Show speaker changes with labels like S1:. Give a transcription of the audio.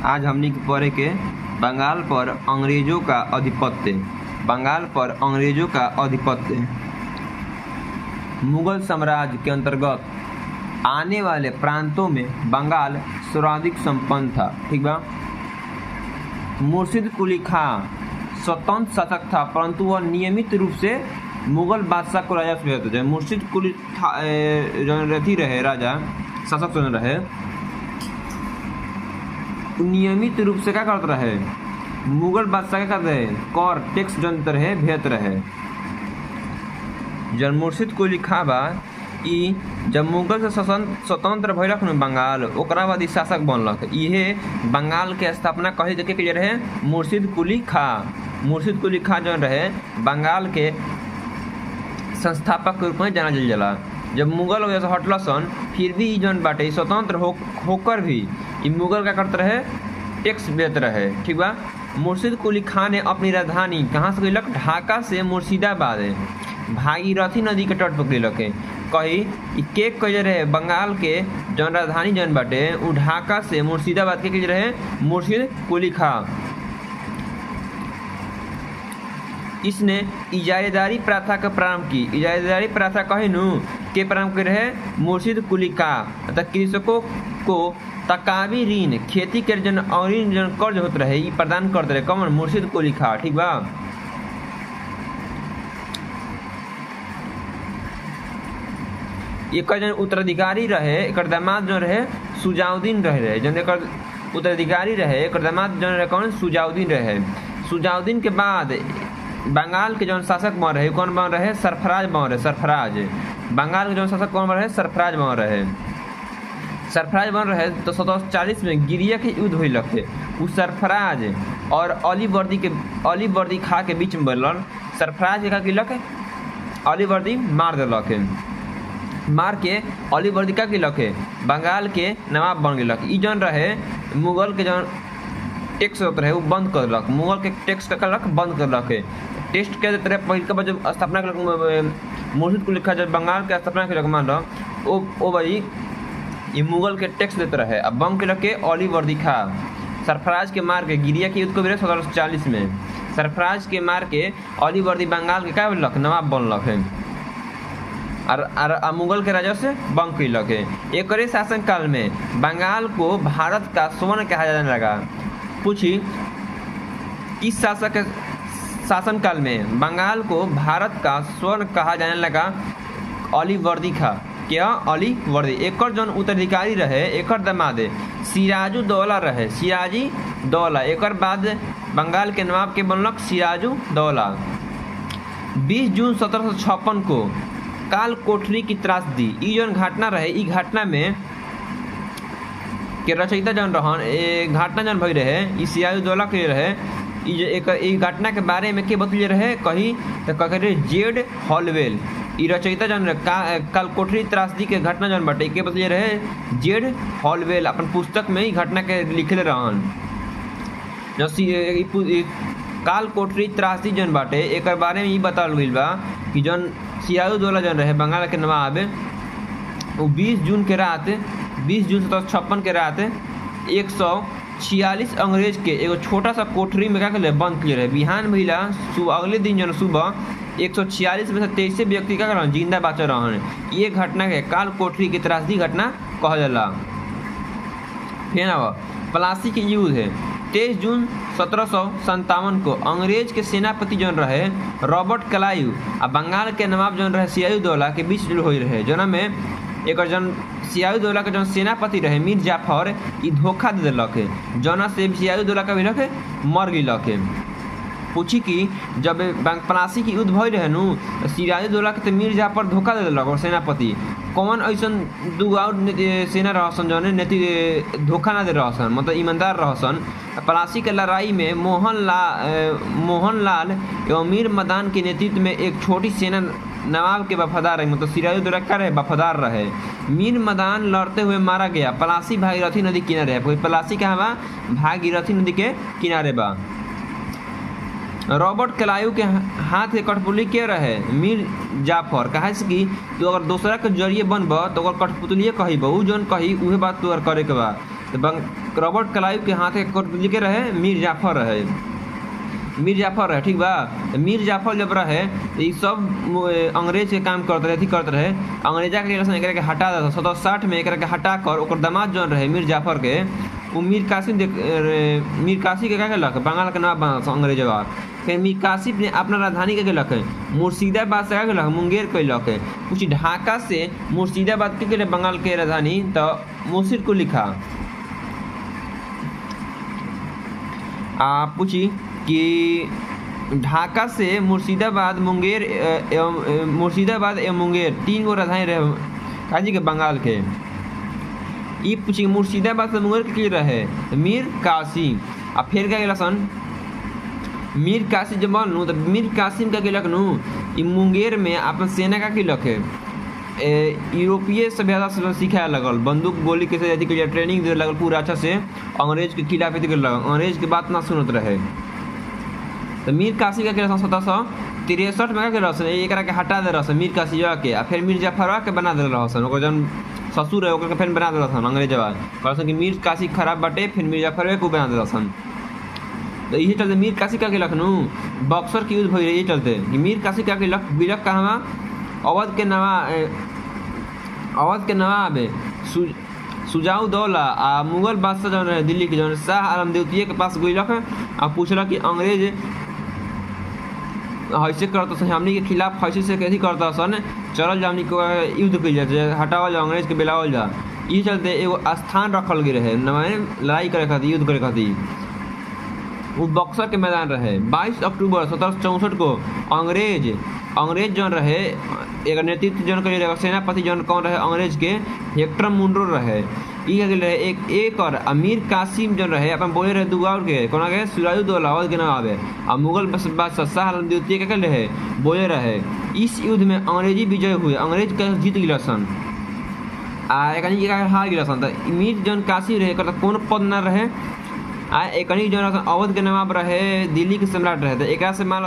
S1: आज हमनी के पढ़े के बंगाल पर अंग्रेजों का आधिपत्य। बंगाल पर अंग्रेजों का आधिपत्य मुगल साम्राज्य के अंतर्गत आने वाले प्रांतों में बंगाल सर्वाधिक संपन्न था। ठीक बा। मुर्शिद कुली खां स्वतंत्र शासक था, परंतु वह नियमित रूप से मुगल बादशाह को राजा भेजते थे। मुर्शिद कुली रहे राजा शासक रहे, नियमित रूप से क्या करते रहे, मुगल बादशाह क्या करते रहे, कर टैक्स जन रहे भेजते रहे। जब मुर्शिद कुली खां बा ई जब मुगल से स्वतंत्र भइलक न बंगाल, ओकरा बाद ई शासक बनलक। इहे बंगाल के स्थापना कही देखे के रहे मुर्शिद कुली खां। मुर्शिद कुली खां जौन रहे बंगाल के संस्थापक के रूप में जाना जाला। जब मुगल वजह से हटल सन, फिर भी ई जौन बाटे स्वतंत्र होकर भी ई मुगल क्या करते रहे, टैक्स देते रहे। ठीक बा। मुर्शिद कुली खां ने अपनी राजधानी कहाँ से गइलक, ढाका से मुर्शिदाबाद भागीरथी नदी के तट पर गइलक। कही के कहे रहे बंगाल के जौन राजधानी जौन बाटे उ ढाका से मुर्शिदाबाद के कहे रहे मुर्शिद कुली खां। इसने इजारेदारी प्रथा का प्रारंभ की। इजारेदारी प्रथा कही नु के प्रारंभ कर रहे मुर्शिद कुली खां। अर्थात कृषकों को तकावी ऋण, खेती के जन और जन कर्ज होते रहे ई प्रदान करते रहे कौन, मुर्शिद कुली खां। ठीक बा। एक जन उत्तराधिकारी रहे, एक दामाद जो रहे सुजाउद्दीन रहे। जन एक उत्तराधिकारी रहे, एक दामाद जो रहे कौन, सुजाउद्दीन रहे। सुजाउद्दीन के बाद बंगाल के जौन शासक बन रहे कौन बन रहे, सरफराज बन रहे। सरफराज बंगाल के जौन शासक कौन बन रहे, सरफराज बन रहे। सरफराज बन रहे तो 1740 में गिरिया के युद्ध हुई लगे। उस सरफराज और अली वर्दी खां के बीच में बनल। सरफराज के का किलक, अली वर्दी मार दिलक। मार के अली वर्दी का किलक बंगाल के नवाब बन गलक। ई जौन रहे मुगल के जौन टैक्स होते रहे वो बंद कर दिलक। मुगल के टैक्स का करलक बंद करलक। टेस्ट के देते रहे पहिल का जब स्थापना करलक मुर्शिद कुली खां जब बंगाल के स्थापना करलक मान लो ओ भाई ये मुगल के टैक्स देते रहे। अब बंद करलक के अली वर्दी खां। सरफराज के मार के गिरिया के युद्ध को 1740 में सरफराज के मार के अली वर्दी बंगाल के क्या बनलक, नवाब बनलक है और मुगल के राजा से बंद कैलक है। एक शासन काल में बंगाल को भारत का स्वर्ण कहा जाने लगा। पूछी किस शासक के शासन काल में बंगाल को भारत का स्वर्ण कहा जाने लगा, अली वर्दी खां। क्या अली वर्दी एक जौन उत्तराधिकारी रहे, एक दामाद सिराजुद्दौला रहे, सिराजी दौला। एक बाद बंगाल के नवाब के बनलक सिराजुद्दौला। 20 जून 1756 को काल कोठरी की त्रासदी ई जौन घटना रहे, ई घटना में के रचयिता जौन रहन घटना जौन भई रहे ई सिराजुद्दौला के रहे। ई घटना के बारे में के बतले रहे कही तो कहे जेड हॉलवेल। ई रचयिता जौन काल कोठरी त्रासदी के घटना जौन बाटे के बतले रहे जेड हॉलवेल। अपन पुस्तक में ई घटना के लिखले रहन। काल कोठरी त्रासदी जौन बाटे एक बारे में ई बतावल गइल बा कि जौन सिराजुद्दौला जौन रहे बंगाल के नवाब वो 20 जून 1756 के रात 146 अंग्रेज के एगो छोटा सा कोठरी में क्या कर बंद किए रहे। बिहान भइला अगले दिन जौन सुबह 146 में से 23 व्यक्ति क्या कर जिंदा बाचल रहन। ये घटना के काल कोठरी की त्रासदी घटना कहल जाला। फिर प्लासी के युद्ध है 23 जून 1757 को अंग्रेज के सेनापति जौन रहे रॉबर्ट क्लाइव और बंगाल के नवाब जौन रहे सिराजुद्दौला के बीच हुई रहे। जना में एक जन सिराजुद्दौला के जौन सेनापति रहे मीर जाफर ई धोखा दे दिलक, जना से सिराजुद्दौला का भी मर गइलक। पूछी कि जब प्लासी की युद्ध भई रहे नु सिराजुद्दौला के तो मीर जाफर धोखा दे दिलक और सेनापति कौन ऐसा दूगो और सेना रहसन जौन नेति धोखा ना दे रहसन, मतलब ईमानदार रहसन। प्लासी के लड़ाई में मोहनलाल एवं मीर मदान के नेतृत्व में एक छोटी सेना नवाब के वफादार रहे, मतलब सिराजुद्दौला का रहे वफादार रहे। मीर मदान लड़ते हुए मारा गया। प्लासी भागीरथी नदी किनारे है। प्लासी कहाँ बा, भागीरथी नदी के किनारे बा। रॉबर्ट क्लाइव के हाथ के कठपुतली के रहे मीर जाफर। कहा कि तू अगर दूसरा के जरिए बनब तो कठपुतलिए कही उ जौन कही उहे बात तोहर करे के बा। तो रॉबर्ट क्लाइव के हाथ के रहे मीर जाफर रहे, ठीक बा। मीर जाफर जब रहे तो सब अंग्रेज के काम करते रहे, करते रहे। अंग्रेजा के हटा देता 1760 में एक हटा कर ओकर दामाद जौन रहे मीर जाफर के, वो मीर कासिम के क्या कहलक बंगाल के नवाब बना अंग्रेजवा। फिर मीर कासिम ने अपना राजधानी के कहलक मुर्शिदाबाद से क्या कहलक मुंगेर कैलक। कुछ ढाका से मुर्शिदाबाद के कहले बंगाल के राजधानी, तो मुर्शिद को लिखा पूछी कि ढाका से मुर्शिदाबाद एवं मुंगेर 3 गो राजधानी रहे काजी के बंगाल के। ये पूछी मुर्शिदाबाद से मुंगेर के रहे मीर कासिम। आ फिर क्या सन मीर कासिम जब बनू तो मीर कासिम का कहलक नु मुंगेर में अपन सेना का कहलक यूरोपीय सभ्यता से सिखाए लगल, बंदूक गोली कैसे अथी के ट्रेनिंग दे लगल पूरा अच्छा से, अंग्रेज के खिलाफ अथी लगल, अंग्रेज के बात ना सुनत रहे। तो मीर कासिम का कहल 1763 में क्या कहल एक के हटा दे रहा मीर कासिम के, आ फिर मीर जाफरवा के बना दे रहा ओकर जन ससुर है ओकर फिर बना दे रहा अंग्रेजवा, कहल कि मीर कासिम खराब बाटे, फिर मीर जाफरवे को बना दे रहा। तो यही चलते मीर कासिम का कहलक नु बक्सर की युद्ध भई, यही चलते कि मीर कासिम का कहलक बिलक कहवा अवध के नवाब सुजाउद्दौला आ मुगल बादशाह जौन रहे दिल्ली के जौन शाह आलम द्वितीय के पास गइलक आ पूछलक कि अंग्रेज ऐसे करता सन हमनी के खिलाफ ऐसे से कैसे करता सन, चलल जा हमनी को युद्ध कइल जाए, हटावल जा अंग्रेज के बेलावल जा। ई चलते एगो स्थान रखल गई रहे लड़ाई करे खातिर, युद्ध करे खातिर। वो बक्सर के मैदान रहे। 22 अक्टूबर 1764 को अंग्रेज जौन रहे एक नेतृत्व जौन कर सेनापति जौन कौन रहे अंग्रेज के हेक्टर मुंडरो रहे। रहे एक और मीर कासिम जौन रहे अपन बोले रहे दुगार के कोना के सिराजुद्दौला अवध के नवाब आ मुगल बादशाह शाह आलम द्वितीय के रहे बोले रहे। इस युद्ध में अंग्रेजी विजय हुए, अंग्रेज का जीत गिला सन आ एक हार गिला सन। तो मीर जौन कासिम रहे कौन पद न रहे आ एक जौन अवध के नवाब रहे, दिल्ली के सम्राट रहे। तो एक से मान